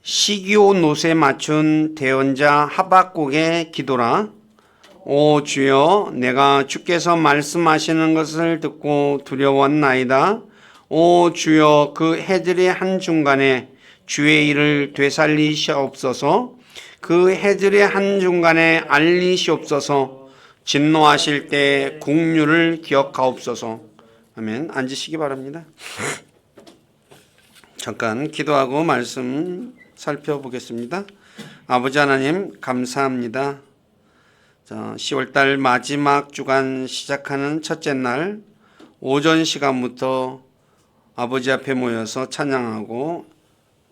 시기오 노세 맞춘 대언자 하박국의 기도라. 오 주여, 내가 주께서 말씀하시는 것을 듣고 두려웠나이다. 오 주여, 그 해들의 한중간에 주의 일을 되살리시옵소서. 그 해들의 한중간에 알리시옵소서. 진노하실 때 국류를 기억하옵소서. 아멘. 앉으시기 바랍니다. 잠깐 기도하고 말씀 살펴보겠습니다. 아버지 하나님, 감사합니다. 10월달 마지막 주간 시작하는 첫째 날 오전 시간부터 아버지 앞에 모여서 찬양하고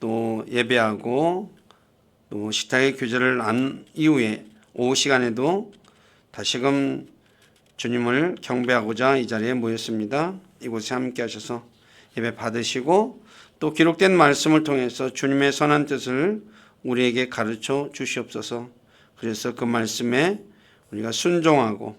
또 예배하고 또 식탁의 규제를 한 이후에 오후 시간에도 다시금 주님을 경배하고자 이 자리에 모였습니다. 이곳에 함께 하셔서 예배 받으시고 또 기록된 말씀을 통해서 주님의 선한 뜻을 우리에게 가르쳐 주시옵소서. 그래서 그 말씀에 우리가 순종하고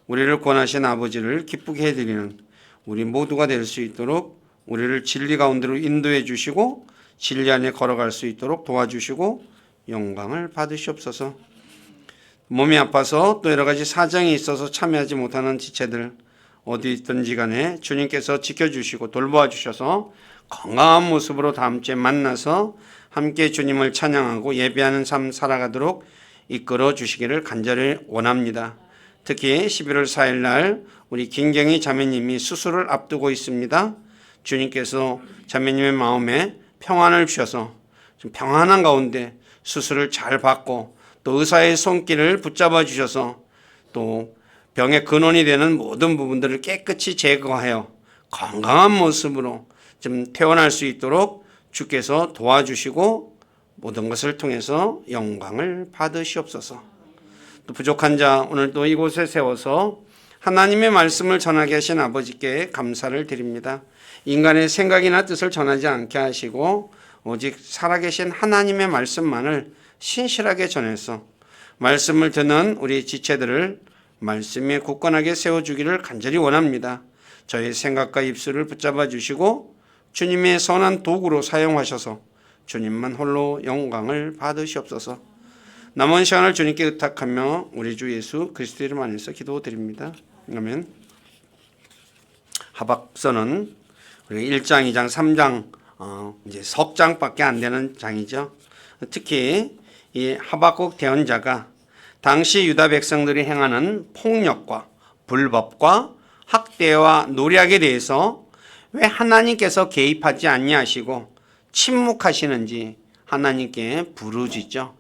우리를 권하신 아버지를 기쁘게 해드리는 우리 모두가 될 수 있도록 우리를 진리 가운데로 인도해 주시고 진리 안에 걸어갈 수 있도록 도와주시고 영광을 받으시옵소서. 몸이 아파서 또 여러 가지 사정이 있어서 참여하지 못하는 지체들 어디 있든지 간에 주님께서 지켜주시고 돌보아 주셔서 건강한 모습으로 다음 주에 만나서 함께 주님을 찬양하고 예배하는 삶 살아가도록 이끌어 주시기를 간절히 원합니다. 특히 11월 4일 날 우리 김경희 자매님이 수술을 앞두고 있습니다. 주님께서 자매님의 마음에 평안을 주셔서 좀 평안한 가운데 수술을 잘 받고 또 의사의 손길을 붙잡아 주셔서 또 병의 근원이 되는 모든 부분들을 깨끗이 제거하여 건강한 모습으로 좀 태어날 수 있도록 주께서 도와주시고 모든 것을 통해서 영광을 받으시옵소서. 또 부족한 자 오늘 또 이곳에 세워서 하나님의 말씀을 전하게 하신 아버지께 감사를 드립니다. 인간의 생각이나 뜻을 전하지 않게 하시고 오직 살아계신 하나님의 말씀만을 신실하게 전해서 말씀을 듣는 우리 지체들을 말씀에 굳건하게 세워주기를 간절히 원합니다. 저희 생각과 입술을 붙잡아 주시고 주님의 선한 도구로 사용하셔서 주님만 홀로 영광을 받으시옵소서. 남은 시간을 주님께 의탁하며 우리 주 예수 그리스도의 이름 안에서 기도드립니다. 아멘. 하박서는 우리가 1장, 2장, 3장 이제 석 장밖에 안 되는 장이죠. 특히 이 하박국 대언자가 당시 유다 백성들이 행하는 폭력과 불법과 학대와 노략에 대해서 왜 하나님께서 개입하지 아니하시고 침묵하시는지 하나님께 부르짖죠.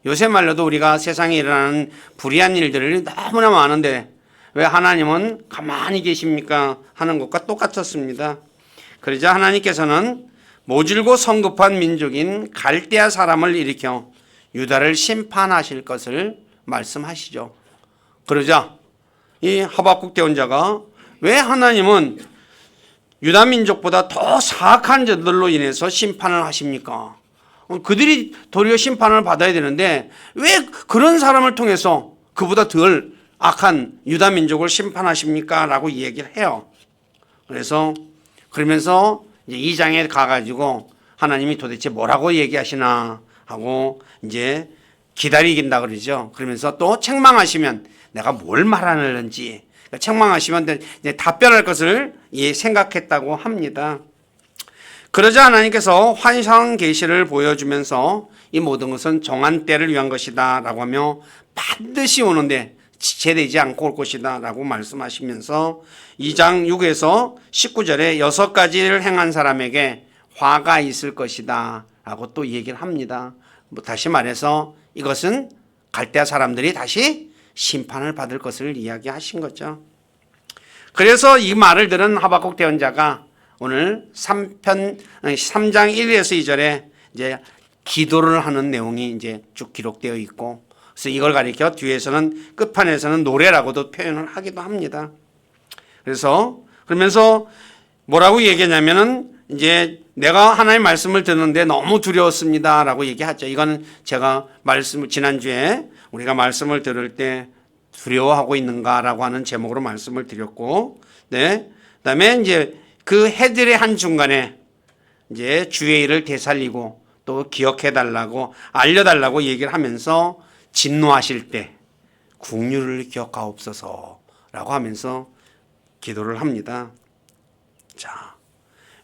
요새 말로도 우리가 세상에 일어나는 불의한 일들이 너무나 많은데 왜 하나님은 가만히 계십니까 하는 것과 똑같았습니다. 그러자 하나님께서는 모질고 성급한 민족인 갈대아 사람을 일으켜 유다를 심판하실 것을 말씀하시죠. 그러자 이 하박국 대언자가 왜 하나님은 유다 민족보다 더 사악한 자들로 인해서 심판을 하십니까? 그들이 도리어 심판을 받아야 되는데 왜 그런 사람을 통해서 그보다 덜 악한 유다 민족을 심판하십니까? 라고 얘기를 해요. 그러면서 이제 2장에 가가지고 하나님이 도대체 뭐라고 얘기하시나 하고 이제 기다리긴다 그러죠. 그러면서 또 책망하시면 내가 뭘 말하는지 책망하시면 이제 답변할 것을 생각했다고 합니다. 그러자 하나님께서 환상 계시를 보여주면서 이 모든 것은 정한 때를 위한 것이다 라고 하며 반드시 오는데 지체되지 않고 올 것이다 라고 말씀하시면서 2장 6에서 19절에 6가지를 행한 사람에게 화가 있을 것이다 라고 또 얘기를 합니다. 다시 말해서 이것은 갈대아 사람들이 다시 심판을 받을 것을 이야기하신 거죠. 그래서 이 말을 들은 하박국 대언자가 오늘 3장 1에서 2절에 이제 기도를 하는 내용이 이제 쭉 기록되어 있고, 그래서 이걸 가리켜 뒤에서는 끝판에서는 노래라고도 표현을 하기도 합니다. 그러면서 뭐라고 얘기하냐면은 이제 내가 하나님의 말씀을 듣는데 너무 두려웠습니다라고 얘기하죠. 이건 제가 지난주에 우리가 말씀을 들을 때 두려워하고 있는가라고 하는 제목으로 말씀을 드렸고, 네. 그다음에 이제 그 해들의 한 중간에 이제 주의 일을 되살리고 또 기억해달라고 알려달라고 얘기를 하면서 진노하실 때 국류를 기억하옵소서라고 하면서 기도를 합니다. 자,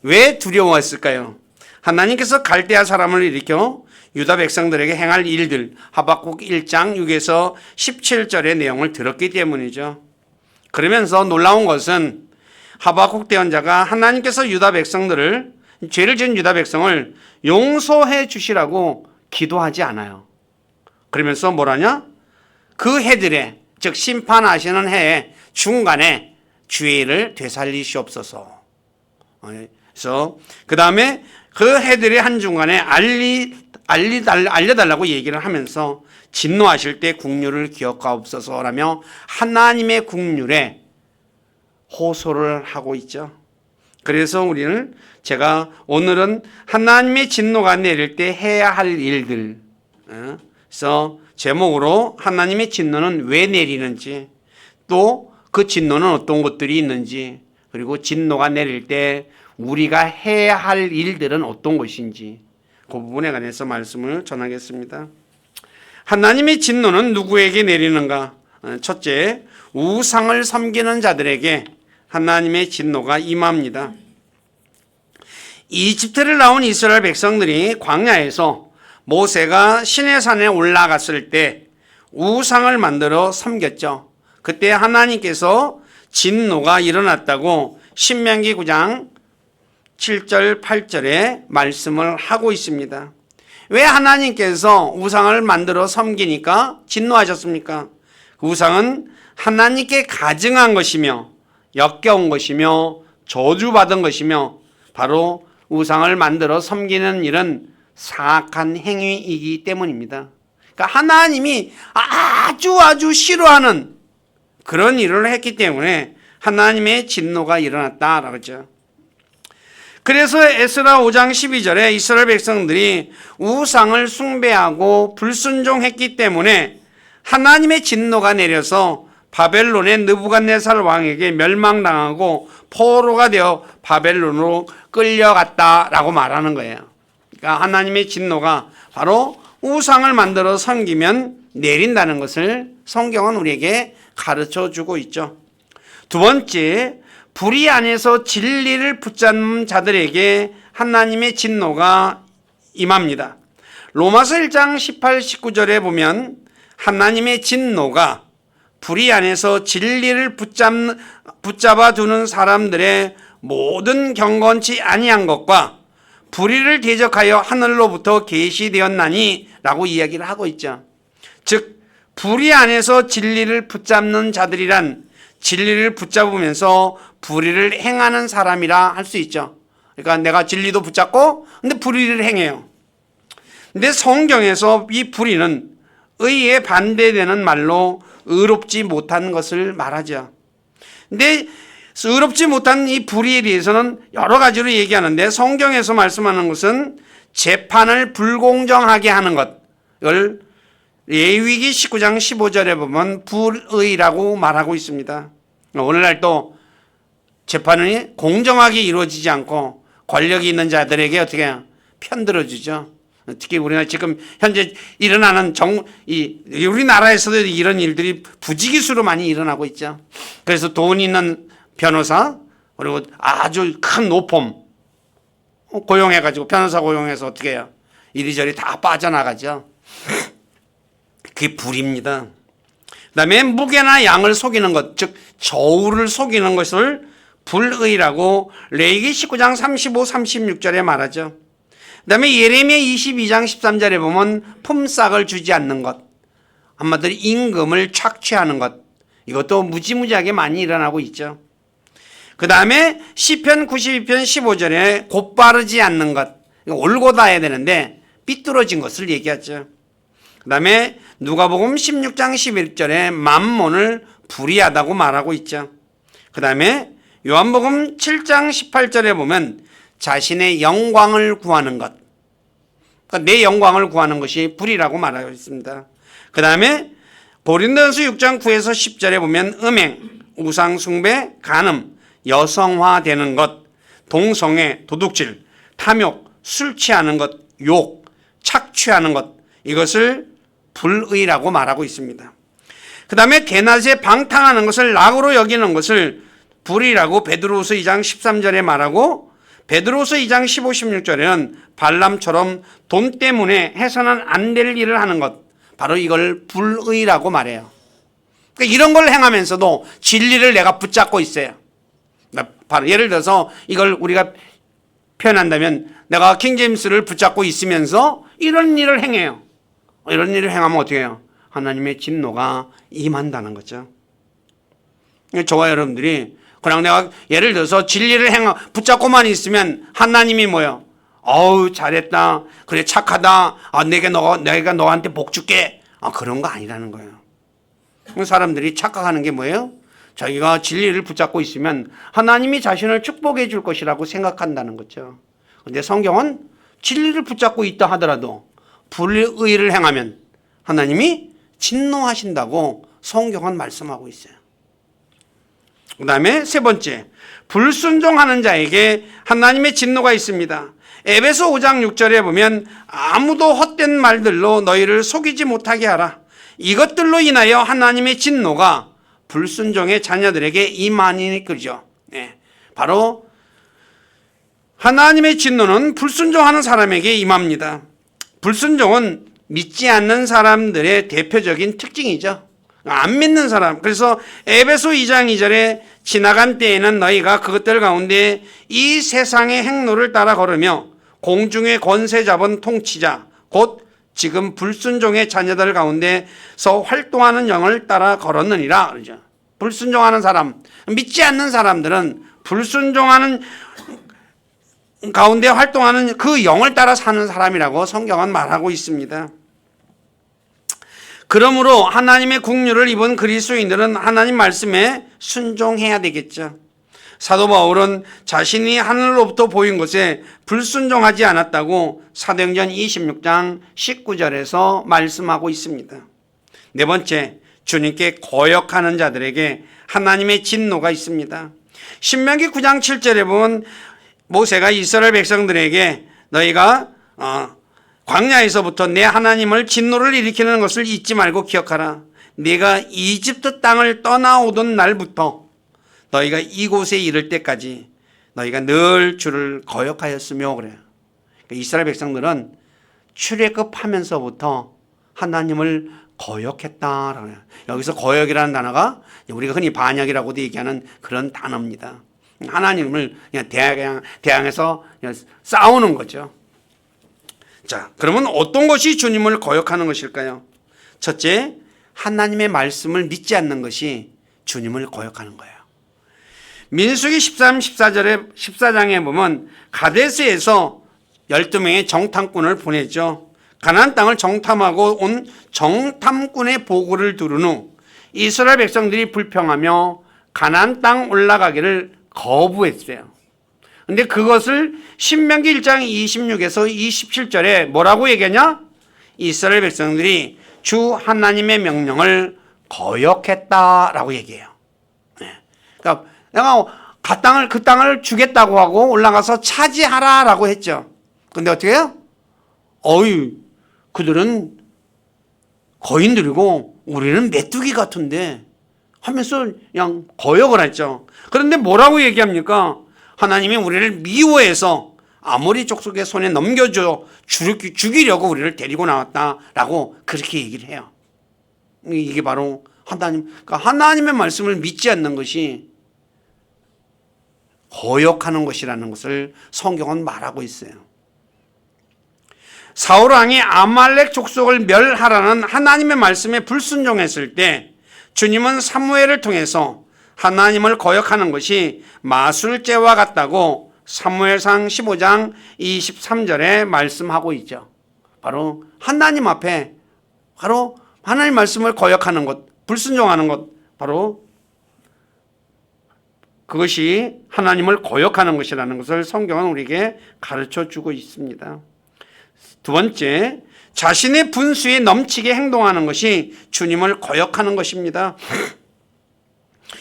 왜 두려워했을까요? 하나님께서 갈대아 사람을 일으켜 유다 백성들에게 행할 일들, 하박국 1장 6에서 17절의 내용을 들었기 때문이죠. 그러면서 놀라운 것은 하박국 대언자가 하나님께서 유다 백성들을, 죄를 지은 유다 백성을 용서해 주시라고 기도하지 않아요. 그러면서 뭐라냐? 그 해들에, 즉 심판하시는 해에 중간에 죄를 되살리시옵소서. 그래서 그 다음에 그 해들의 한중간에 알려달라고 얘기를 하면서 진노하실 때 국률을 기억하옵소서라며 하나님의 국률에 호소를 하고 있죠. 그래서 우리는 제가 오늘은 하나님의 진노가 내릴 때 해야 할 일들, 그래서 제목으로 하나님의 진노는 왜 내리는지, 또 그 진노는 어떤 것들이 있는지, 그리고 진노가 내릴 때 우리가 해야 할 일들은 어떤 것인지, 그 부분에 관해서 말씀을 전하겠습니다. 하나님의 진노는 누구에게 내리는가? 첫째, 우상을 섬기는 자들에게 하나님의 진노가 임합니다. 이집트를 나온 이스라엘 백성들이 광야에서 모세가 시내산에 올라갔을 때 우상을 만들어 섬겼죠. 그때 하나님께서 진노가 일어났다고 신명기 9장 7절 8절에 말씀을 하고 있습니다. 왜 하나님께서 우상을 만들어 섬기니까 진노하셨습니까? 그 우상은 하나님께 가증한 것이며 역겨운 것이며 저주받은 것이며 바로 우상을 만들어 섬기는 일은 사악한 행위이기 때문입니다. 그러니까 하나님이 아주 싫어하는 그런 일을 했기 때문에 하나님의 진노가 일어났다라고 하죠. 그래서 에스라 5장 12절에 이스라엘 백성들이 우상을 숭배하고 불순종했기 때문에 하나님의 진노가 내려서 바벨론의 느부갓네살 왕에게 멸망당하고 포로가 되어 바벨론으로 끌려갔다라고 말하는 거예요. 그러니까 하나님의 진노가 바로 우상을 만들어 섬기면 내린다는 것을 성경은 우리에게 가르쳐 주고 있죠. 두 번째, 불의 안에서 진리를 붙잡는 자들에게 하나님의 진노가 임합니다. 로마서 1장 18, 19절에 보면 하나님의 진노가 불의 안에서 진리를 붙잡아 두는 사람들의 모든 경건치 아니한 것과 불의를 대적하여 하늘로부터 계시되었나니 라고 이야기를 하고 있죠. 즉 불의 안에서 진리를 붙잡는 자들이란 진리를 붙잡으면서 불의를 행하는 사람이라 할 수 있죠. 그러니까 내가 진리도 붙잡고 근데 불의를 행해요. 근데 성경에서 이 불의는 의에 반대되는 말로 의롭지 못한 것을 말하죠. 근데 의롭지 못한 이 불의에 대해서는 여러 가지로 얘기하는데 성경에서 말씀하는 것은 재판을 불공정하게 하는 것, 이걸 레위기 19장 15절에 보면 불의라고 말하고 있습니다. 오늘날 또 재판이 공정하게 이루어지지 않고 권력이 있는 자들에게 어떻게 해요? 편들어주죠. 특히 우리나라 지금 현재 일어나는 우리나라에서도 이런 일들이 부지기수로 많이 일어나고 있죠. 그래서 돈 있는 변호사 그리고 아주 큰 노펌 고용해가지고 변호사 고용해서 어떻게 해요? 이리저리 다 빠져나가죠. 그게 불입니다. 그 다음에 무게나 양을 속이는 것, 즉 저울을 속이는 것을 불의라고 레위기 19장 35, 36절에 말하죠. 그 다음에 예레미야 22장 13절에 보면 품삯을 주지 않는 것, 한마디로 임금을 착취하는 것, 이것도 무지무지하게 많이 일어나고 있죠. 그 다음에 시편 92편 15절에 곧바르지 않는 것, 올곧아 해야 되는데 삐뚤어진 것을 얘기하죠. 그 다음에 누가복음 16장 11절에 만몬을 불의하다고 말하고 있죠. 그 다음에 요한복음 7장 18절에 보면 자신의 영광을 구하는 것, 그러니까 내 영광을 구하는 것이 불의라고 말하고 있습니다. 그 다음에 고린도전서 6장 9에서 10절에 보면 음행, 우상숭배, 간음, 여성화되는 것, 동성애, 도둑질, 탐욕, 술 취하는 것, 욕, 착취하는 것, 이것을 불의라고 말하고 있습니다. 그 다음에 대낮에 방탕하는 것을 낙으로 여기는 것을 불의라고 베드로후서 2장 13절에 말하고, 베드로후서 2장 15, 16절에는 발람처럼 돈 때문에 해서는 안 될 일을 하는 것, 바로 이걸 불의라고 말해요. 그러니까 이런 걸 행하면서도 진리를 내가 붙잡고 있어요. 바로 예를 들어서 이걸 우리가 표현한다면, 내가 킹제임스를 붙잡고 있으면서 이런 일을 행해요. 이런 일을 행하면 어떻게 해요? 하나님의 진노가 임한다는 거죠. 저와 여러분들이 그냥 내가 예를 들어서 진리를 붙잡고만 있으면 하나님이 뭐예요? 어우 잘했다, 그래 착하다, 내가 너한테 복 줄게, 그런 거 아니라는 거예요. 사람들이 착각하는 게 뭐예요? 자기가 진리를 붙잡고 있으면 하나님이 자신을 축복해 줄 것이라고 생각한다는 거죠. 그런데 성경은 진리를 붙잡고 있다 하더라도 불의를 행하면 하나님이 진노하신다고 성경은 말씀하고 있어요. 그 다음에 세 번째, 불순종하는 자에게 하나님의 진노가 있습니다. 에베소 5장 6절에 보면 아무도 헛된 말들로 너희를 속이지 못하게 하라. 이것들로 인하여 하나님의 진노가 불순종의 자녀들에게 임하니, 그죠? 네. 바로 하나님의 진노는 불순종하는 사람에게 임합니다. 불순종은 믿지 않는 사람들의 대표적인 특징이죠. 안 믿는 사람. 그래서 에베소 2장 2절에 지나간 때에는 너희가 그것들 가운데 이 세상의 행로를 따라 걸으며 공중의 권세 잡은 통치자 곧 지금 불순종의 자녀들 가운데서 활동하는 영을 따라 걸었느니라. 그러죠. 불순종하는 사람, 믿지 않는 사람들은 불순종하는 가운데 활동하는 그 영을 따라 사는 사람이라고 성경은 말하고 있습니다. 그러므로 하나님의 국류를 입은 그리스도인들은 하나님 말씀에 순종해야 되겠죠. 사도 바울은 자신이 하늘로부터 보인 것에 불순종하지 않았다고 사도행전 26장 19절에서 말씀하고 있습니다. 네 번째, 주님께 거역하는 자들에게 하나님의 진노가 있습니다. 신명기 9장 7절에 보면 모세가 이스라엘 백성들에게 너희가 광야에서부터 내 하나님을 진노를 일으키는 것을 잊지 말고 기억하라. 네가 이집트 땅을 떠나오던 날부터 너희가 이곳에 이를 때까지 너희가 늘 주를 거역하였으며 그래요. 이스라엘 백성들은 출애굽하면서부터 하나님을 거역했다라고 해요. 여기서 거역이라는 단어가 우리가 흔히 반역이라고도 얘기하는 그런 단어입니다. 하나님을 그냥 대항해서 그냥 싸우는 거죠. 자, 그러면 어떤 것이 주님을 거역하는 것일까요? 첫째, 하나님의 말씀을 믿지 않는 것이 주님을 거역하는 거예요. 민수기 13, 14장에 보면 가데스에서 12명의 정탐꾼을 보냈죠. 가나안 땅을 정탐하고 온 정탐꾼의 보고를 들은 후 이스라엘 백성들이 불평하며 가나안 땅 올라가기를 거부했어요. 근데 그것을 신명기 1장 26에서 27절에 뭐라고 얘기하냐? 이스라엘 백성들이 주 하나님의 명령을 거역했다라고 얘기해요. 그러니까 내가 그 땅을 주겠다고 하고 올라가서 차지하라라고 했죠. 근데 어떻게 해요? 그들은 거인들이고 우리는 메뚜기 같은데 하면서 그냥 거역을 했죠. 그런데 뭐라고 얘기합니까? 하나님이 우리를 미워해서 아모리 족속의 손에 넘겨줘 죽이려고 우리를 데리고 나왔다라고 그렇게 얘기를 해요. 이게 바로 그러니까 하나님의 말씀을 믿지 않는 것이 거역하는 것이라는 것을 성경은 말하고 있어요. 사울 왕이 아말렉 족속을 멸하라는 하나님의 말씀에 불순종했을 때 주님은 사무엘을 통해서 하나님을 거역하는 것이 마술죄와 같다고 사무엘상 15장 23절에 말씀하고 있죠. 바로 하나님 앞에 바로 하나님 말씀을 거역하는 것, 불순종하는 것, 바로 그것이 하나님을 거역하는 것이라는 것을 성경은 우리에게 가르쳐 주고 있습니다. 두 번째, 자신의 분수에 넘치게 행동하는 것이 주님을 거역하는 것입니다.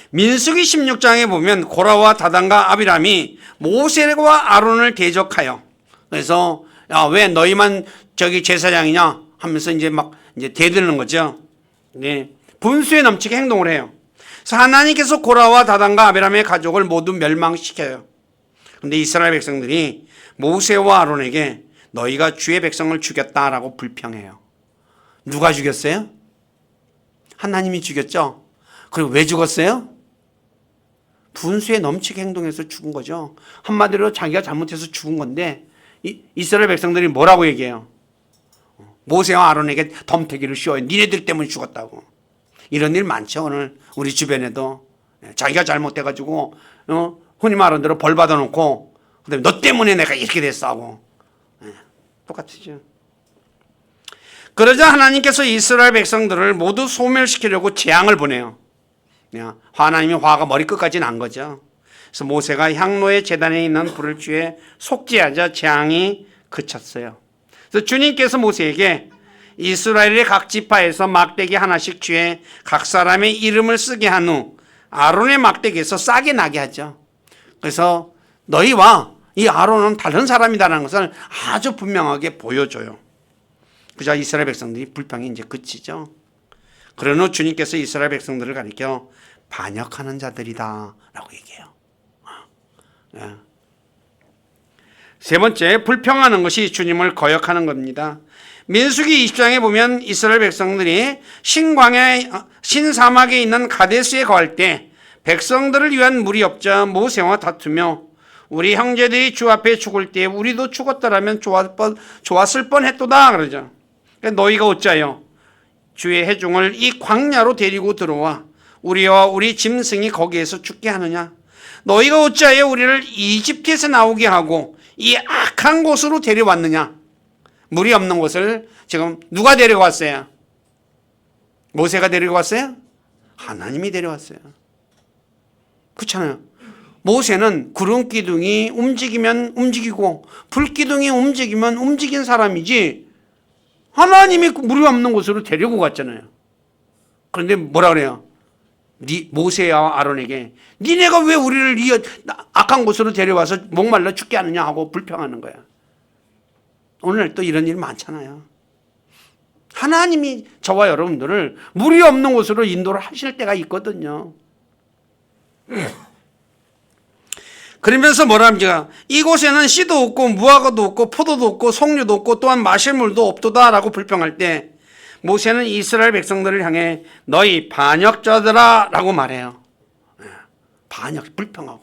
민수기 16장에 보면 고라와 다단과 아비람이 모세와 아론을 대적하여 그래서 왜 너희만 저기 제사장이냐 하면서 이제 막 이제 대드는 거죠. 네. 분수에 넘치게 행동을 해요. 그래서 하나님께서 고라와 다단과 아비람의 가족을 모두 멸망시켜요. 그런데 이스라엘 백성들이 모세와 아론에게 너희가 주의 백성을 죽였다라고 불평해요. 누가 죽였어요? 하나님이 죽였죠. 그리고 왜 죽었어요? 분수에 넘치게 행동해서 죽은 거죠. 한마디로 자기가 잘못해서 죽은 건데 이스라엘 백성들이 뭐라고 얘기해요? 모세와 아론에게 덤태기를 씌워요. 니네들 때문에 죽었다고. 이런 일 많죠. 오늘 우리 주변에도 자기가 잘못해가지고 흔히 말하는 대로 벌 받아놓고 그다음에 너 때문에 내가 이렇게 됐어 하고 똑같으죠. 그러자 하나님께서 이스라엘 백성들을 모두 소멸시키려고 재앙을 보내요. 하나님이 화가 머리끝까지 난 거죠. 그래서 모세가 향로의 제단에 있는 불을 쥐에 속죄하자 재앙이 그쳤어요. 그래서 주님께서 모세에게 이스라엘의 각 지파에서 막대기 하나씩 쥐에 각 사람의 이름을 쓰게 한 후 아론의 막대기에서 싹이 나게 하죠. 그래서 너희와 이 아론은 다른 사람이다라는 것을 아주 분명하게 보여줘요. 그자 이스라엘 백성들이 불평이 이제 그치죠. 그런 후 주님께서 이스라엘 백성들을 가리켜 반역하는 자들이다 라고 얘기해요. 세 번째, 불평하는 것이 주님을 거역하는 겁니다. 민수기 20장에 보면 이스라엘 백성들이 신사막에 있는 가데스에 거할 때 백성들을 위한 물이 없자 모세와 다투며 우리 형제들이 주 앞에 죽을 때 우리도 죽었더라면 좋았을 뻔했도다 그러죠. 너희가 어찌하여 주의 회중을 이 광야로 데리고 들어와 우리와 우리 짐승이 거기에서 죽게 하느냐? 너희가 어찌하여 우리를 이집트에서 나오게 하고 이 악한 곳으로 데려왔느냐? 물이 없는 곳을 지금 누가 데려왔어요? 모세가 데려왔어요? 하나님이 데려왔어요. 그렇잖아요. 모세는 구름 기둥이 움직이면 움직이고 불 기둥이 움직이면 움직인 사람이지 하나님이 물이 없는 곳으로 데리고 갔잖아요. 그런데 뭐라 그래요? 모세와 아론에게 니네가 왜 우리를 이 악한 곳으로 데려와서 목말라 죽게 하느냐 하고 불평하는 거야. 오늘 또 이런 일 많잖아요. 하나님이 저와 여러분들을 물이 없는 곳으로 인도를 하실 때가 있거든요. 그러면서 뭐라 합니까? 이곳에는 씨도 없고 무화과도 없고 포도도 없고 석류도 없고 또한 마실 물도 없도다 라고 불평할 때 모세는 이스라엘 백성들을 향해 너희 반역자들아 라고 말해요. 반역, 불평하고.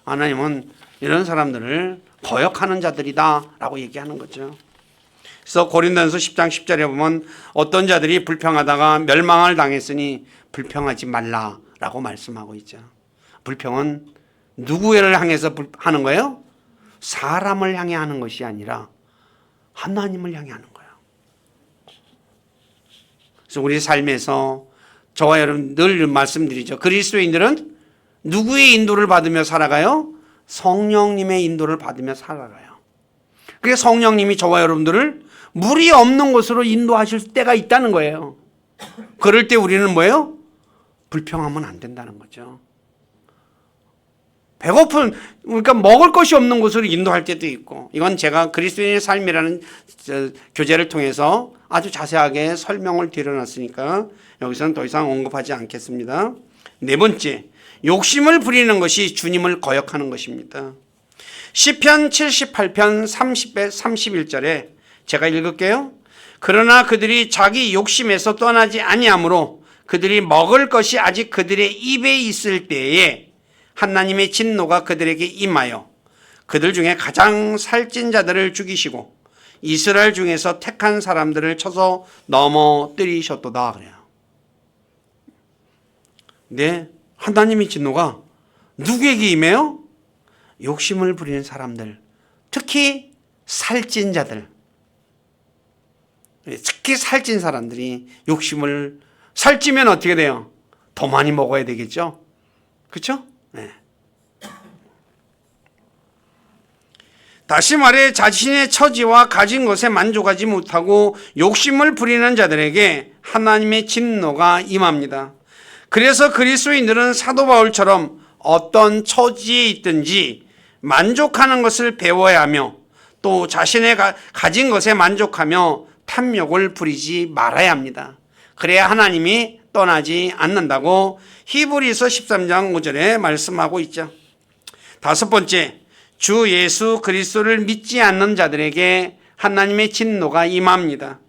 하나님은 이런 사람들을 거역하는 자들이다 라고 얘기하는 거죠. 그래서 고린도전서 10장 10절에 보면 어떤 자들이 불평하다가 멸망을 당했으니 불평하지 말라 라고 말씀하고 있죠. 불평은 누구를 향해서 하는 거예요? 사람을 향해 하는 것이 아니라 하나님을 향해 하는 거예요. 그래서 우리 삶에서 저와 여러분 늘 말씀드리죠. 그리스도인들은 누구의 인도를 받으며 살아가요? 성령님의 인도를 받으며 살아가요. 그래서 성령님이 저와 여러분들을 물이 없는 곳으로 인도하실 때가 있다는 거예요. 그럴 때 우리는 뭐예요? 불평하면 안 된다는 거죠. 배고픈, 그러니까 먹을 것이 없는 곳으로 인도할 때도 있고, 이건 제가 그리스도인의 삶이라는 교재를 통해서 아주 자세하게 설명을 드려놨으니까 여기서는 더 이상 언급하지 않겠습니다. 네 번째, 욕심을 부리는 것이 주님을 거역하는 것입니다. 시편 78편 31절에 제가 읽을게요. 그러나 그들이 자기 욕심에서 떠나지 아니하므로 그들이 먹을 것이 아직 그들의 입에 있을 때에 하나님의 진노가 그들에게 임하여 그들 중에 가장 살찐 자들을 죽이시고 이스라엘 중에서 택한 사람들을 쳐서 넘어뜨리셨도다 그래요. 네, 하나님의 진노가 누구에게 임해요? 욕심을 부리는 사람들, 특히 살찐 자들, 특히 살찐 사람들이 욕심을, 살찌면 어떻게 돼요? 더 많이 먹어야 되겠죠? 그렇죠? 네. 다시 말해 자신의 처지와 가진 것에 만족하지 못하고 욕심을 부리는 자들에게 하나님의 진노가 임합니다. 그래서 그리스도인들은 사도 바울처럼 어떤 처지에 있든지 만족하는 것을 배워야 하며 또 자신의 가진 것에 만족하며 탐욕을 부리지 말아야 합니다. 그래야 하나님이 떠나지 않는다고 히브리서 13장 5절에 말씀하고 있죠. 다섯 번째, 주 예수 그리스도를 믿지 않는 자들에게 하나님의 진노가 임합니다.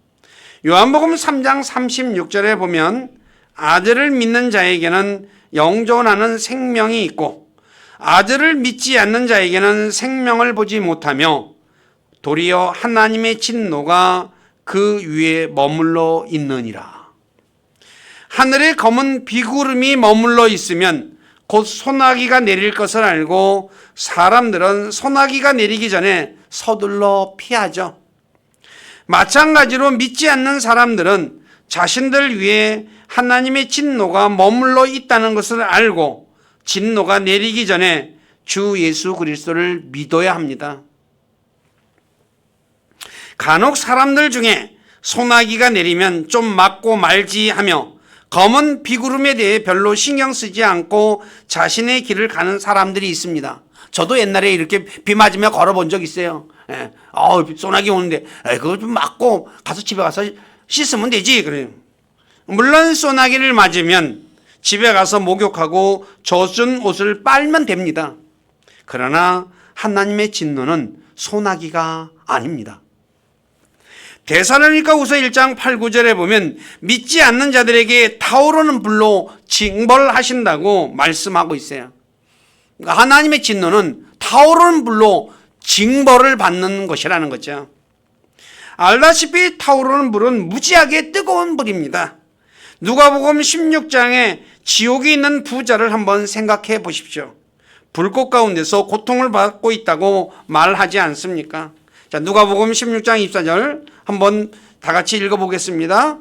요한복음 3장 36절에 보면 아들을 믿는 자에게는 영존하는 생명이 있고 아들을 믿지 않는 자에게는 생명을 보지 못하며 도리어 하나님의 진노가 그 위에 머물러 있느니라. 하늘에 검은 비구름이 머물러 있으면 곧 소나기가 내릴 것을 알고 사람들은 소나기가 내리기 전에 서둘러 피하죠. 마찬가지로 믿지 않는 사람들은 자신들 위에 하나님의 진노가 머물러 있다는 것을 알고 진노가 내리기 전에 주 예수 그리스도를 믿어야 합니다. 간혹 사람들 중에 소나기가 내리면 좀 맞고 말지 하며 검은 비구름에 대해 별로 신경 쓰지 않고 자신의 길을 가는 사람들이 있습니다. 저도 옛날에 이렇게 비 맞으며 걸어본 적 있어요. 소나기 오는데 그거 좀 맞고 가서 집에 가서 씻으면 되지. 그래요. 물론 소나기를 맞으면 집에 가서 목욕하고 젖은 옷을 빨면 됩니다. 그러나 하나님의 진노는 소나기가 아닙니다. 데살로니가후서 1장 8, 9절에 보면 믿지 않는 자들에게 타오르는 불로 징벌하신다고 말씀하고 있어요. 그러니까 하나님의 진노는 타오르는 불로 징벌을 받는 것이라는 거죠. 알다시피 타오르는 불은 무지하게 뜨거운 불입니다. 누가복음 16장에 지옥에 있는 부자를 한번 생각해 보십시오. 불꽃 가운데서 고통을 받고 있다고 말하지 않습니까? 자, 누가복음 16장 24절 한번 다 같이 읽어보겠습니다.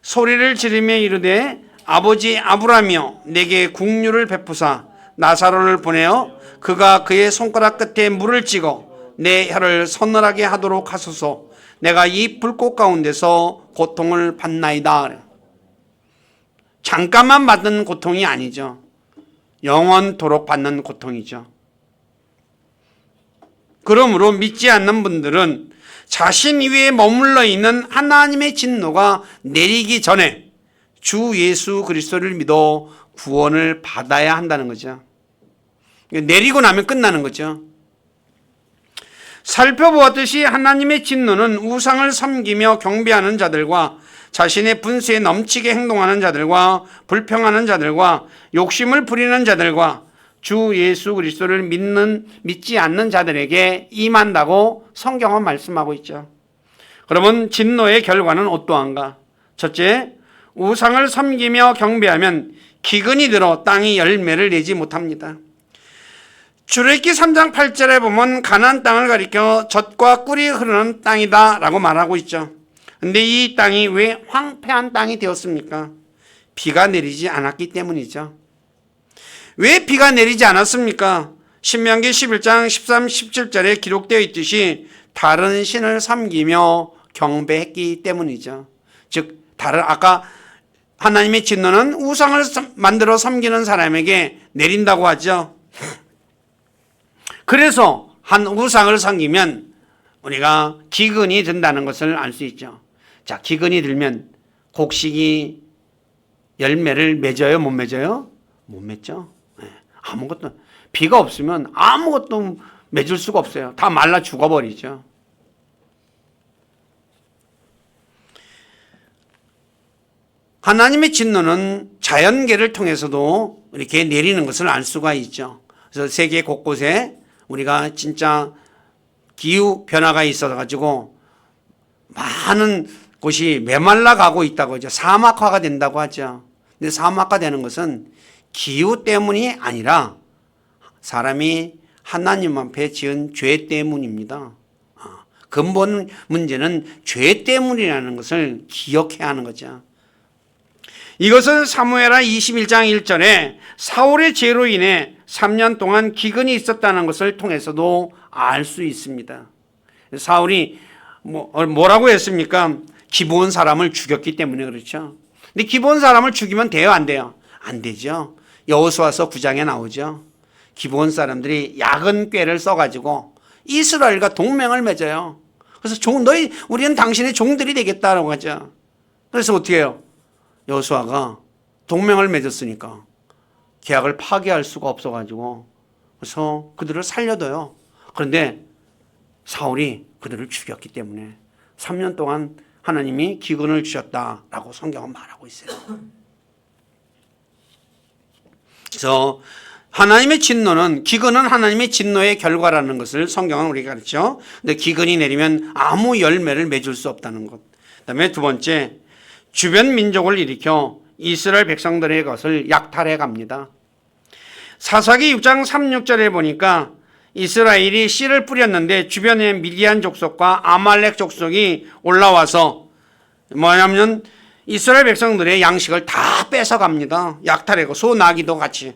소리를 지르며 이르되 아버지 아브라함이여 내게 국류를 베푸사 나사로를 보내어 그가 그의 손가락 끝에 물을 찍어 내 혀를 서늘하게 하도록 하소서. 내가 이 불꽃 가운데서 고통을 받나이다. 잠깐만 받는 고통이 아니죠. 영원토록 받는 고통이죠. 그러므로 믿지 않는 분들은 자신 위에 머물러 있는 하나님의 진노가 내리기 전에 주 예수 그리스도를 믿어 구원을 받아야 한다는 거죠. 내리고 나면 끝나는 거죠. 살펴보았듯이 하나님의 진노는 우상을 섬기며 경배하는 자들과 자신의 분수에 넘치게 행동하는 자들과 불평하는 자들과 욕심을 부리는 자들과 주 예수 그리스도를 믿지 않는 자들에게 임한다고 성경은 말씀하고 있죠. 그러면 진노의 결과는 어떠한가? 첫째, 우상을 섬기며 경배하면 기근이 들어 땅이 열매를 내지 못합니다. 출애굽기 3장 8절에 보면 가나안 땅을 가리켜 젖과 꿀이 흐르는 땅이다 라고 말하고 있죠. 근데 이 땅이 왜 황폐한 땅이 되었습니까? 비가 내리지 않았기 때문이죠. 왜 비가 내리지 않았습니까? 신명기 11장 13, 17절에 기록되어 있듯이 다른 신을 섬기며 경배했기 때문이죠. 즉 아까 하나님의 진노는 우상을 만들어 섬기는 사람에게 내린다고 하죠. 그래서 한 우상을 섬기면 우리가 기근이 든다는 것을 알 수 있죠. 자, 기근이 들면 곡식이 열매를 맺어요? 못 맺어요? 못 맺죠. 아무것도, 비가 없으면 아무것도 맺을 수가 없어요. 다 말라 죽어버리죠. 하나님의 진노는 자연계를 통해서도 이렇게 내리는 것을 알 수가 있죠. 그래서 세계 곳곳에 우리가 진짜 기후 변화가 있어가지고 많은 곳이 메말라 가고 있다고 하죠. 사막화가 된다고 하죠. 근데 사막화 되는 것은 기후 때문이 아니라 사람이 하나님 앞에 지은 죄 때문입니다. 근본 문제는 죄 때문이라는 것을 기억해야 하는 거죠. 이것은 사무엘하 21장 1절에 사울의 죄로 인해 3년 동안 기근이 있었다는 것을 통해서도 알 수 있습니다. 사울이 뭐라고 했습니까? 기브온 사람을 죽였기 때문에 그렇죠. 근데 기브온 사람을 죽이면 돼요, 안 돼요? 안 되죠. 여호수아서 9장에 나오죠. 기브온 사람들이 야근 꾀를 써가지고 이스라엘과 동맹을 맺어요. 그래서 우리는 당신의 종들이 되겠다라고 하죠. 그래서 어떻게 해요? 여호수아가 동맹을 맺었으니까 계약을 파기할 수가 없어가지고 그래서 그들을 살려둬요. 그런데 사울이 그들을 죽였기 때문에 3년 동안 하나님이 기근을 주셨다라고 성경은 말하고 있어요. 그래서 하나님의 진노는, 기근은 하나님의 진노의 결과라는 것을 성경은 우리가 가르쳐. 근데 기근이 내리면 아무 열매를 맺을 수 없다는 것. 그다음에 두 번째, 주변 민족을 일으켜 이스라엘 백성들의 것을 약탈해 갑니다. 사사기 6장 3, 6절에 보니까 이스라엘이 씨를 뿌렸는데 주변에 미디안 족속과 아말렉 족속이 올라와서 뭐냐면 이스라엘 백성들의 양식을 다 뺏어갑니다. 약탈하고 소, 나기도 같이.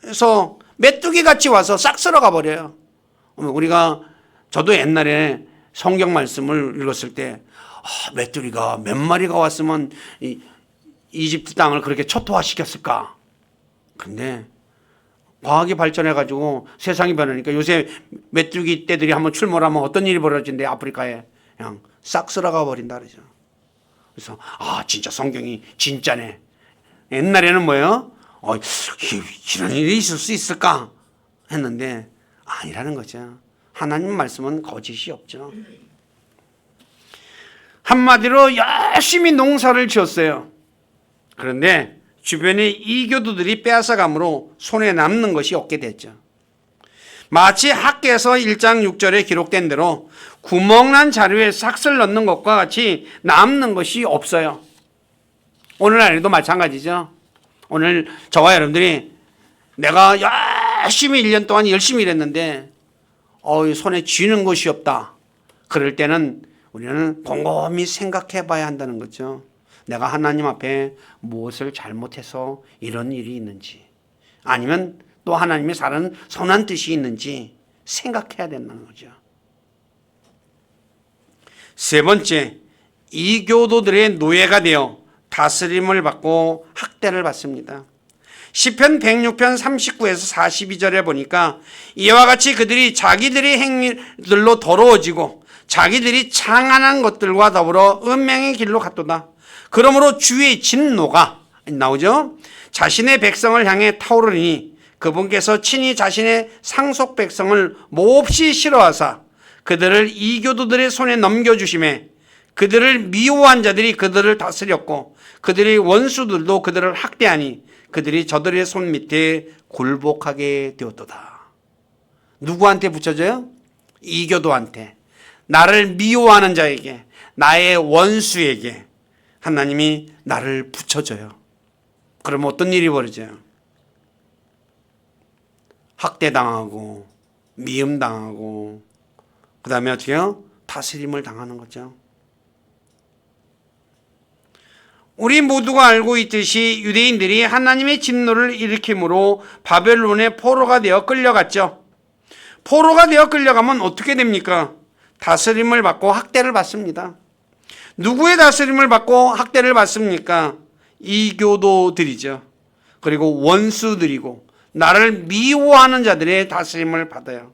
그래서 메뚜기 같이 와서 싹 쓸어가 버려요. 저도 옛날에 성경 말씀을 읽었을 때 메뚜기가 몇 마리가 왔으면 이집트 땅을 그렇게 초토화시켰을까. 근데 과학이 발전해가지고 세상이 변하니까 요새 메뚜기 떼들이 한번 출몰하면 어떤 일이 벌어진대. 아프리카에 그냥 싹 쓸어가 버린다 그러죠. 그래서 진짜 성경이 진짜네. 옛날에는 뭐예요? 이런 일이 있을 수 있을까 했는데 아니라는 거죠. 하나님 말씀은 거짓이 없죠. 한마디로 열심히 농사를 지었어요. 그런데 주변의 이교도들이 빼앗아감으로 손에 남는 것이 없게 됐죠. 마치 학개서 1장 6절에 기록된 대로 구멍난 자루에 삭슬 넣는 것과 같이 남는 것이 없어요. 오늘날에도 마찬가지죠. 오늘 저와 여러분들이 내가 열심히 1년 동안 열심히 일했는데 손에 쥐는 것이 없다. 그럴 때는 우리는 곰곰이 생각해 봐야 한다는 거죠. 내가 하나님 앞에 무엇을 잘못해서 이런 일이 있는지, 아니면 또 하나님의 다른 선한 뜻이 있는지 생각해야 된다는 거죠. 세 번째, 이교도들의 노예가 되어 다스림을 받고 학대를 받습니다. 시편 106편 39에서 42절에 보니까 이와 같이 그들이 자기들의 행위들로 더러워지고 자기들이 창안한 것들과 더불어 은명의 길로 갔도다. 그러므로 주의 진노가 나오죠. 자신의 백성을 향해 타오르니 그분께서 친히 자신의 상속 백성을 몹시 싫어하사 그들을 이교도들의 손에 넘겨주심에 그들을 미워한 자들이 그들을 다스렸고 그들의 원수들도 그들을 학대하니 그들이 저들의 손 밑에 굴복하게 되었도다. 누구한테 붙여져요? 이교도한테. 나를 미워하는 자에게, 나의 원수에게 하나님이 나를 붙여줘요. 그러면 어떤 일이 벌어져요? 학대당하고 미움당하고 그 다음에 어떻게 해요? 다스림을 당하는 거죠. 우리 모두가 알고 있듯이 유대인들이 하나님의 진노를 일으킴으로 바벨론의 포로가 되어 끌려갔죠. 포로가 되어 끌려가면 어떻게 됩니까? 다스림을 받고 학대를 받습니다. 누구의 다스림을 받고 학대를 받습니까? 이교도들이죠. 그리고 원수들이고 나를 미워하는 자들의 다스림을 받아요.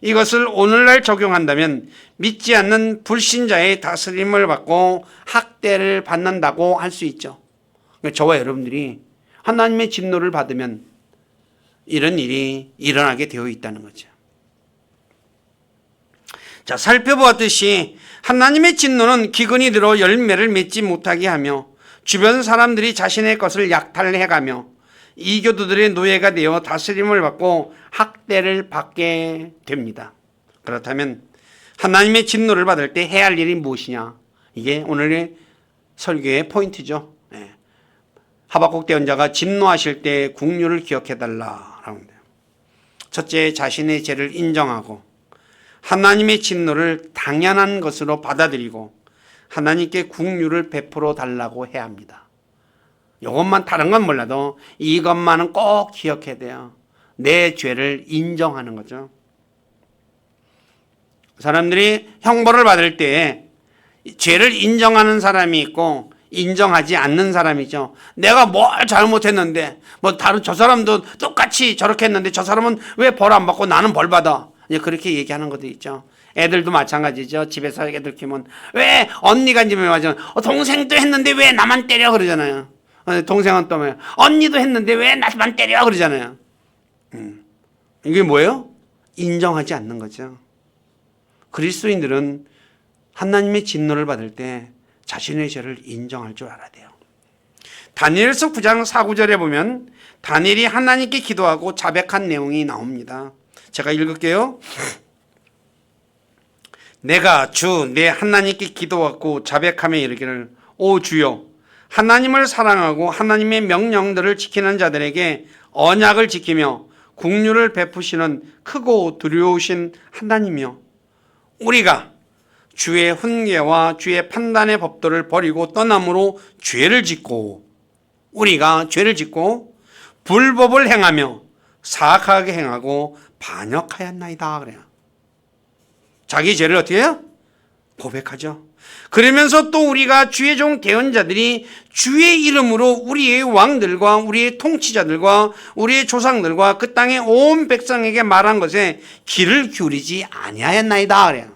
이것을 오늘날 적용한다면 믿지 않는 불신자의 다스림을 받고 학대를 받는다고 할 수 있죠. 저와 여러분들이 하나님의 진노를 받으면 이런 일이 일어나게 되어 있다는 거죠. 자, 살펴보았듯이 하나님의 진노는 기근이 들어 열매를 맺지 못하게 하며 주변 사람들이 자신의 것을 약탈해가며 이교도들의 노예가 되어 다스림을 받고 학대를 받게 됩니다. 그렇다면 하나님의 진노를 받을 때 해야 할 일이 무엇이냐? 이게 오늘의 설교의 포인트죠. 하박국 대언자가 진노하실 때 국류를 기억해달라라고 합니다. 첫째, 자신의 죄를 인정하고 하나님의 진노를 당연한 것으로 받아들이고 하나님께 국류를 베풀어 달라고 해야 합니다. 이것만, 다른 건 몰라도 이것만은 꼭 기억해야 돼요. 내 죄를 인정하는 거죠. 사람들이 형벌을 받을 때 죄를 인정하는 사람이 있고 인정하지 않는 사람이죠. 내가 뭘 잘못했는데 저 사람도 똑같이 저렇게 했는데 저 사람은 왜 벌 안 받고 나는 벌 받아? 이제 그렇게 얘기하는 것도 있죠. 애들도 마찬가지죠. 집에서 애들 키우면 왜 언니가 집에 맞아 동생도 했는데 왜 나만 때려 그러잖아요. 동생은 또 뭐 언니도 했는데 왜 나만 때려 그러잖아요. 이게 뭐예요? 인정하지 않는 거죠. 그리스도인들은 하나님의 진노를 받을 때 자신의 죄를 인정할 줄 알아야 돼요. 다니엘서 9장 4, 9절에 보면 다니엘이 하나님께 기도하고 자백한 내용이 나옵니다. 제가 읽을게요. 내가 주 내 하나님께 기도하고 자백하며 이르기를 오 주여 하나님을 사랑하고 하나님의 명령들을 지키는 자들에게 언약을 지키며 긍휼을 베푸시는 크고 두려우신 하나님이여 우리가 주의 훈계와 주의 판단의 법도를 버리고 떠남으로 우리가 죄를 짓고 불법을 행하며 사악하게 행하고 반역하였나이다 그래요. 자기 죄를 어떻게 해요? 고백하죠. 그러면서 또 우리가 주의 종 대언자들이 주의 이름으로 우리의 왕들과 우리의 통치자들과 우리의 조상들과 그 땅의 온 백성에게 말한 것에 귀를 기울이지 아니하였나이다 그래요.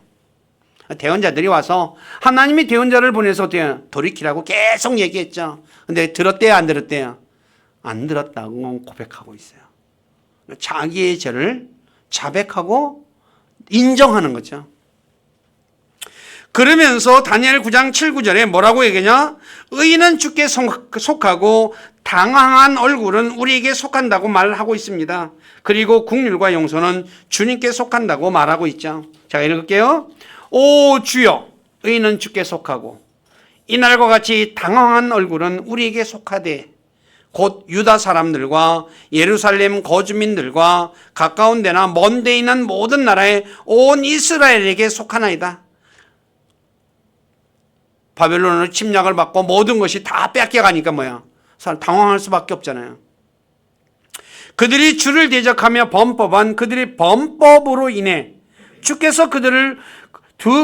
대언자들이 와서 하나님이 대언자를 보내서 어때요? 돌이키라고 계속 얘기했죠. 근데 들었대요? 안 들었대요? 안 들었다고 고백하고 있어요. 자기의 죄를 자백하고 인정하는 거죠. 그러면서 다니엘 9장 7, 9절에 뭐라고 얘기하냐? 의인은 주께 속하고 당황한 얼굴은 우리에게 속한다고 말하고 있습니다. 그리고 긍휼과 용서는 주님께 속한다고 말하고 있죠. 제가 읽을게요. 오 주여 의인은 주께 속하고 이날과 같이 당황한 얼굴은 우리에게 속하되 곧 유다 사람들과 예루살렘 거주민들과 가까운 데나 먼 데 있는 모든 나라의 온 이스라엘에게 속하나이다. 바벨론으로 침략을 받고 모든 것이 다 뺏겨가니까 뭐야? 당황할 수밖에 없잖아요. 그들이 주를 대적하며 범법한 그들의 범법으로 인해 주께서 그들을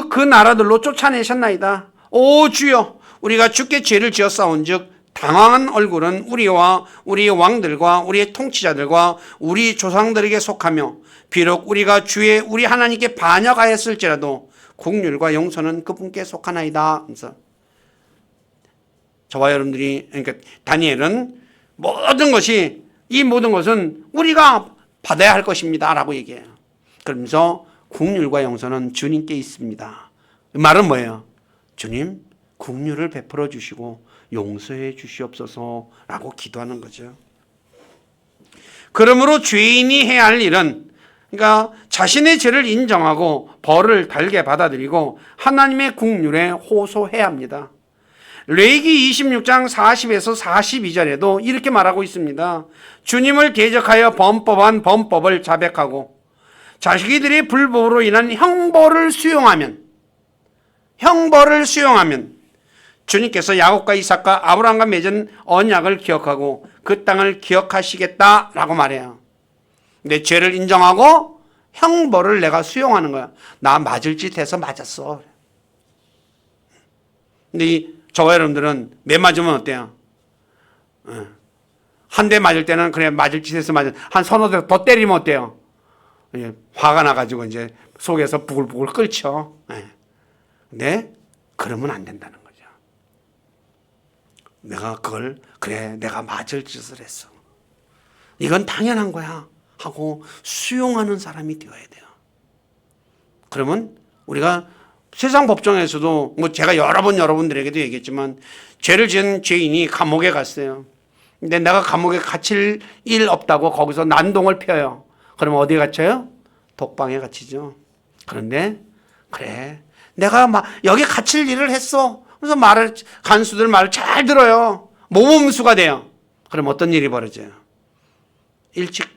그 나라들로 쫓아내셨나이다. 오 주여 우리가 주께 죄를 지었사온즉 당황한 얼굴은 우리와 우리의 왕들과 우리의 통치자들과 우리 조상들에게 속하며 비록 우리가 우리 하나님께 반역하였을지라도 긍휼과 용서는 그분께 속하나이다. 그래서 저와 여러분들이 그러니까 다니엘은 이 모든 것은 우리가 받아야 할 것입니다 라고 얘기해요. 그러면서 긍휼과 용서는 주님께 있습니다. 이 말은 뭐예요? 주님 긍휼을 베풀어 주시고 용서해 주시옵소서라고 기도하는 거죠. 그러므로 죄인이 해야 할 일은 그러니까 자신의 죄를 인정하고 벌을 달게 받아들이고 하나님의 긍휼에 호소해야 합니다. 레위기 26장 40에서 42절에도 이렇게 말하고 있습니다. 주님을 대적하여 범법한 범법을 자백하고 자기들의 불법으로 인한 형벌을 수용하면 주님께서 야곱과 이삭과 아브라함과 맺은 언약을 기억하고 그 땅을 기억하시겠다라고 말해요. 내 죄를 인정하고 형벌을 내가 수용하는 거야. 나 맞을 짓 해서 맞았어. 근데 저와 여러분들은 매 맞으면 어때요? 한 대 맞을 때는 그래 맞을 짓 해서 한 서너 대 더 때리면 어때요? 화가 나가지고 이제 속에서 부글부글 끓죠. 근데 그러면 안 된다는 거죠. 내가 맞을 짓을 했어. 이건 당연한 거야 하고 수용하는 사람이 되어야 돼요. 그러면 우리가 세상 법정에서도 제가 여러 번 여러분들에게도 얘기했지만 죄를 지은 죄인이 감옥에 갔어요. 근데 내가 감옥에 갇힐 일 없다고 거기서 난동을 펴요. 그러면 어디에 갇혀요? 독방에 갇히죠. 그런데 그래 내가 여기 갇힐 일을 했어. 그래서 간수들 말을 잘 들어요. 모범수가 돼요. 그럼 어떤 일이 벌어져요? 일찍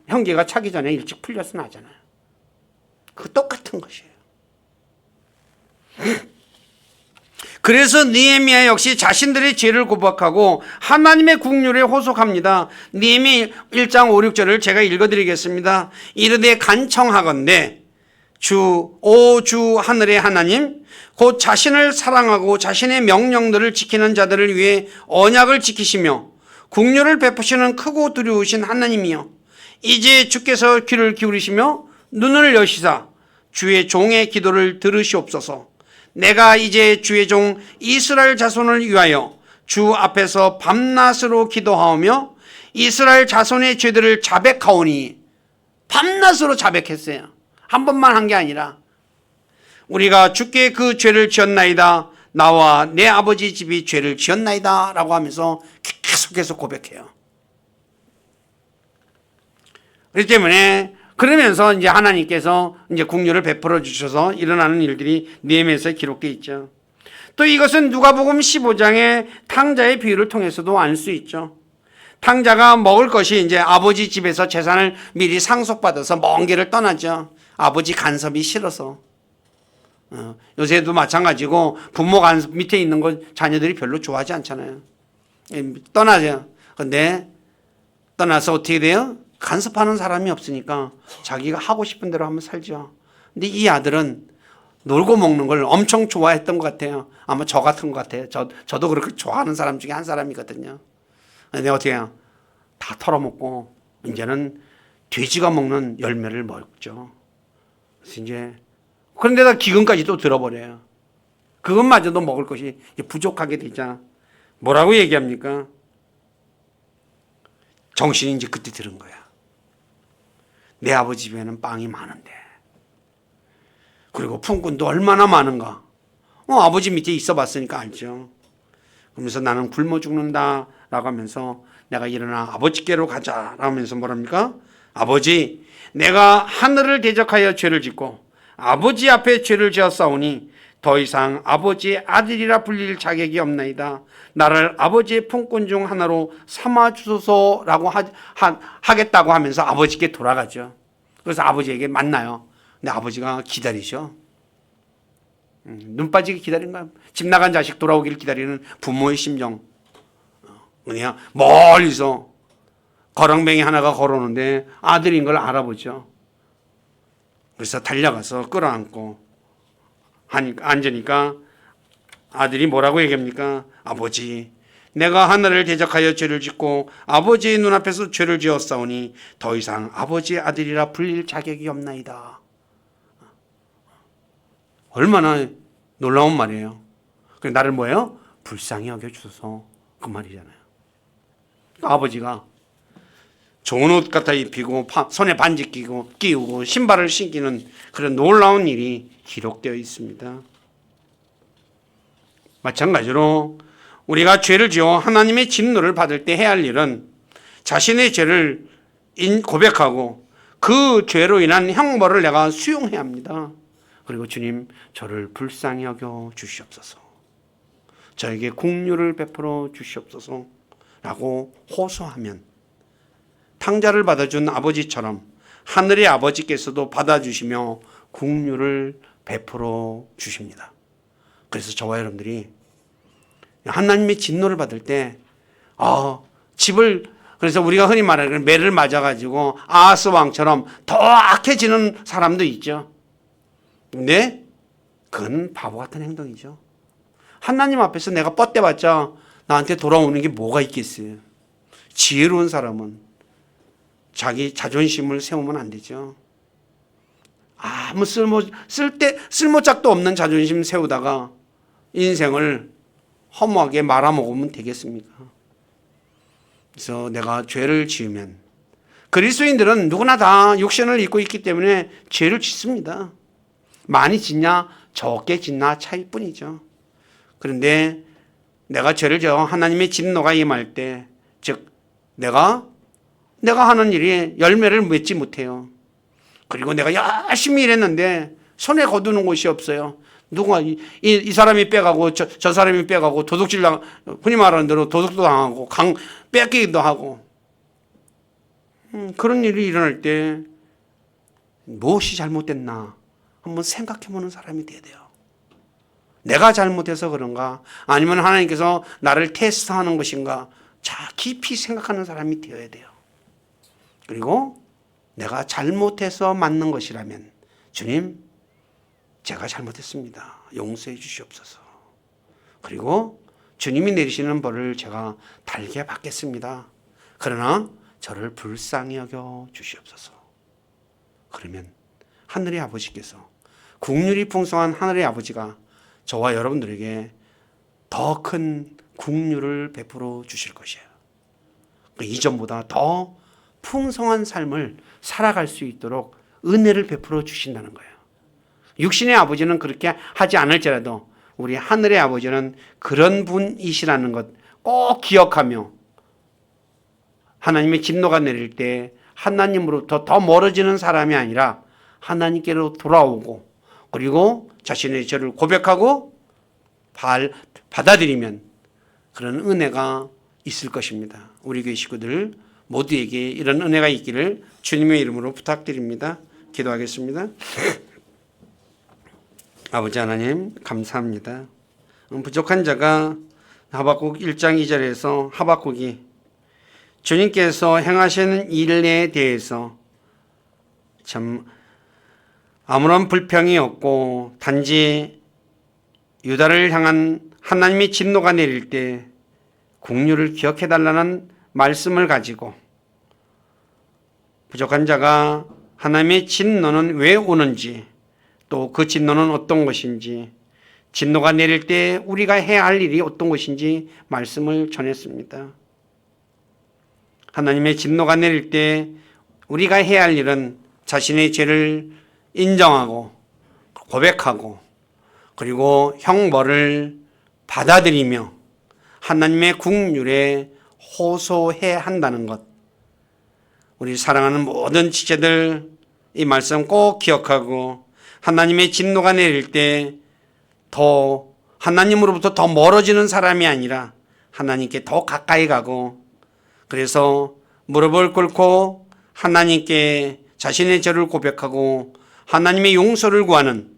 형기가 차기 전에 일찍 풀려서 나잖아요. 그 똑같은 것이에요. 그래서 느헤미야 역시 자신들의 죄를 고백하고 하나님의 긍휼에 호소합니다. 느헤미야 1장 5, 6절을 제가 읽어드리겠습니다. 이르되 간청하건대 주 하늘의 하나님 곧 자신을 사랑하고 자신의 명령들을 지키는 자들을 위해 언약을 지키시며 긍휼을 베푸시는 크고 두려우신 하나님이여 이제 주께서 귀를 기울이시며 눈을 여시사 주의 종의 기도를 들으시옵소서. 내가 이제 주의 종 이스라엘 자손을 위하여 주 앞에서 밤낮으로 기도하오며 이스라엘 자손의 죄들을 자백하오니, 밤낮으로 자백했어요. 한 번만 한 게 아니라 우리가 주께 그 죄를 지었나이다, 나와 내 아버지 집이 죄를 지었나이다 라고 하면서 계속해서 고백해요. 그렇기 때문에 그러면서 이제 하나님께서 이제 긍휼을 베풀어 주셔서 일어나는 일들이 느헤미야서에 기록되어 있죠. 또 이것은 누가복음 15장의 탕자의 비유를 통해서도 알 수 있죠. 탕자가 먹을 것이 이제 아버지 집에서 재산을 미리 상속받아서 먼 길을 떠나죠. 아버지 간섭이 싫어서. 요새도 마찬가지고 부모 간섭 밑에 있는 거 자녀들이 별로 좋아하지 않잖아요. 떠나죠. 근데 떠나서 어떻게 돼요? 간섭하는 사람이 없으니까 자기가 하고 싶은 대로 한번 살죠. 근데 이 아들은 놀고 먹는 걸 엄청 좋아했던 것 같아요. 아마 저 같은 것 같아요. 저도 그렇게 좋아하는 사람 중에 한 사람이거든요. 근데 어떻게 해요? 다 털어먹고 이제는 돼지가 먹는 열매를 먹죠. 그래서 이제 그런데다 기근까지도 들어버려요. 그것마저도 먹을 것이 부족하게 되자 뭐라고 얘기합니까? 정신이 이제 그때 들은 거야. 내 아버지 집에는 빵이 많은데, 그리고 품꾼도 얼마나 많은가. 아버지 밑에 있어 봤으니까 알죠. 그러면서 나는 굶어 죽는다 라고 하면서 내가 일어나 아버지께로 가자 라고 하면서 뭐랍니까? 아버지, 내가 하늘을 대적하여 죄를 짓고 아버지 앞에 죄를 지었사오니 더 이상 아버지의 아들이라 불릴 자격이 없나이다. 나를 아버지의 품꾼 중 하나로 삼아 주소서라고 하겠다고 하면서 아버지께 돌아가죠. 그래서 아버지에게 만나요. 근데 아버지가 기다리죠. 눈 빠지게 기다린 거야. 집 나간 자식 돌아오기를 기다리는 부모의 심정. 그냥 멀리서 거렁뱅이 하나가 걸어오는데 아들인 걸 알아보죠. 그래서 달려가서 끌어안고 앉으니까 아들이 뭐라고 얘기합니까? 아버지, 내가 하늘을 대적하여 죄를 짓고 아버지의 눈앞에서 죄를 지었사오니 더 이상 아버지의 아들이라 불릴 자격이 없나이다. 얼마나 놀라운 말이에요. 나를 뭐예요? 불쌍히 여겨주소서, 그 말이잖아요. 아버지가 좋은 옷 갖다 입히고 손에 반지 끼우고 신발을 신기는 그런 놀라운 일이 기록되어 있습니다. 마찬가지로 우리가 죄를 지어 하나님의 진노를 받을 때 해야 할 일은 자신의 죄를 고백하고 그 죄로 인한 형벌을 내가 수용해야 합니다. 그리고 주님, 저를 불쌍히 여겨 주시옵소서, 저에게 긍휼을 베풀어 주시옵소서 라고 호소하면 탕자를 받아준 아버지처럼 하늘의 아버지께서도 받아주시며 긍휼을 베풀어 주십니다. 그래서 저와 여러분들이 하나님의 진노를 받을 때 집을, 그래서 우리가 흔히 말하는 매를 맞아가지고 아하스 왕처럼 더 악해지는 사람도 있죠. 근데 그건 바보 같은 행동이죠. 하나님 앞에서 내가 뻗대봤자 나한테 돌아오는 게 뭐가 있겠어요. 지혜로운 사람은 자기 자존심을 세우면 안 되죠. 아무 쓸모짝도 없는 자존심 세우다가 인생을 허무하게 말아먹으면 되겠습니까? 그래서 내가 죄를 지으면, 그리스도인들은 누구나 다 육신을 입고 있기 때문에 죄를 짓습니다. 많이 짓냐 적게 짓나 차일 뿐이죠. 그런데 내가 죄를 지어 하나님의 진노가 임할 때, 즉 내가 하는 일이 열매를 맺지 못해요. 그리고 내가 열심히 일했는데 손에 거두는 곳이 없어요. 누가 이 사람이 빼가고 저 사람이 빼가고 도둑질 흔히 말하는 대로 도둑도 당하고 뺏기기도 하고, 그런 일이 일어날 때 무엇이 잘못됐나 한번 생각해보는 사람이 돼야 돼요. 내가 잘못해서 그런가, 아니면 하나님께서 나를 테스트하는 것인가, 자 깊이 생각하는 사람이 되어야 돼요. 그리고 내가 잘못해서 맞는 것이라면, 주님, 제가 잘못했습니다, 용서해 주시옵소서. 그리고 주님이 내리시는 벌을 제가 달게 받겠습니다. 그러나 저를 불쌍히 여겨 주시옵소서. 그러면 하늘의 아버지께서, 국률이 풍성한 하늘의 아버지가 저와 여러분들에게 더 큰 국률을 베풀어 주실 것이에요. 이전보다 더 풍성한 삶을 살아갈 수 있도록 은혜를 베풀어 주신다는 거예요. 육신의 아버지는 그렇게 하지 않을지라도 우리 하늘의 아버지는 그런 분이시라는 것 꼭 기억하며, 하나님의 진노가 내릴 때 하나님으로부터 더 멀어지는 사람이 아니라 하나님께로 돌아오고, 그리고 자신의 죄를 고백하고 받아들이면 그런 은혜가 있을 것입니다. 우리 교회 식구들 모두에게 이런 은혜가 있기를 주님의 이름으로 부탁드립니다. 기도하겠습니다. 아버지 하나님 감사합니다. 부족한 자가 하박국 1장 2절에서 하박국이 주님께서 행하시는 일에 대해서 참 아무런 불평이 없고, 단지 유다를 향한 하나님의 진노가 내릴 때 국률을 기억해달라는 말씀을 가지고, 부족한 자가 하나님의 진노는 왜 오는지, 또 그 진노는 어떤 것인지, 진노가 내릴 때 우리가 해야 할 일이 어떤 것인지 말씀을 전했습니다. 하나님의 진노가 내릴 때 우리가 해야 할 일은 자신의 죄를 인정하고 고백하고, 그리고 형벌을 받아들이며 하나님의 국률에 호소해야 한다는 것. 우리 사랑하는 모든 지체들 이 말씀 꼭 기억하고, 하나님의 진노가 내릴 때 더 하나님으로부터 더 멀어지는 사람이 아니라 하나님께 더 가까이 가고, 그래서 무릎을 꿇고 하나님께 자신의 죄를 고백하고 하나님의 용서를 구하는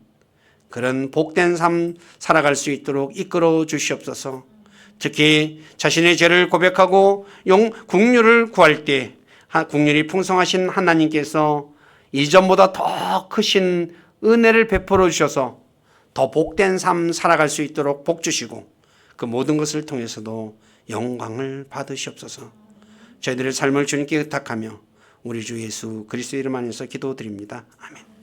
그런 복된 삶 살아갈 수 있도록 이끌어 주시옵소서. 특히 자신의 죄를 고백하고 국률을 구할 때 국률이 풍성하신 하나님께서 이전보다 더 크신 은혜를 베풀어 주셔서 더 복된 삶 살아갈 수 있도록 복 주시고, 그 모든 것을 통해서도 영광을 받으시옵소서. 저희들의 삶을 주님께 의탁하며 우리 주 예수 그리스도 이름 안에서 기도드립니다. 아멘.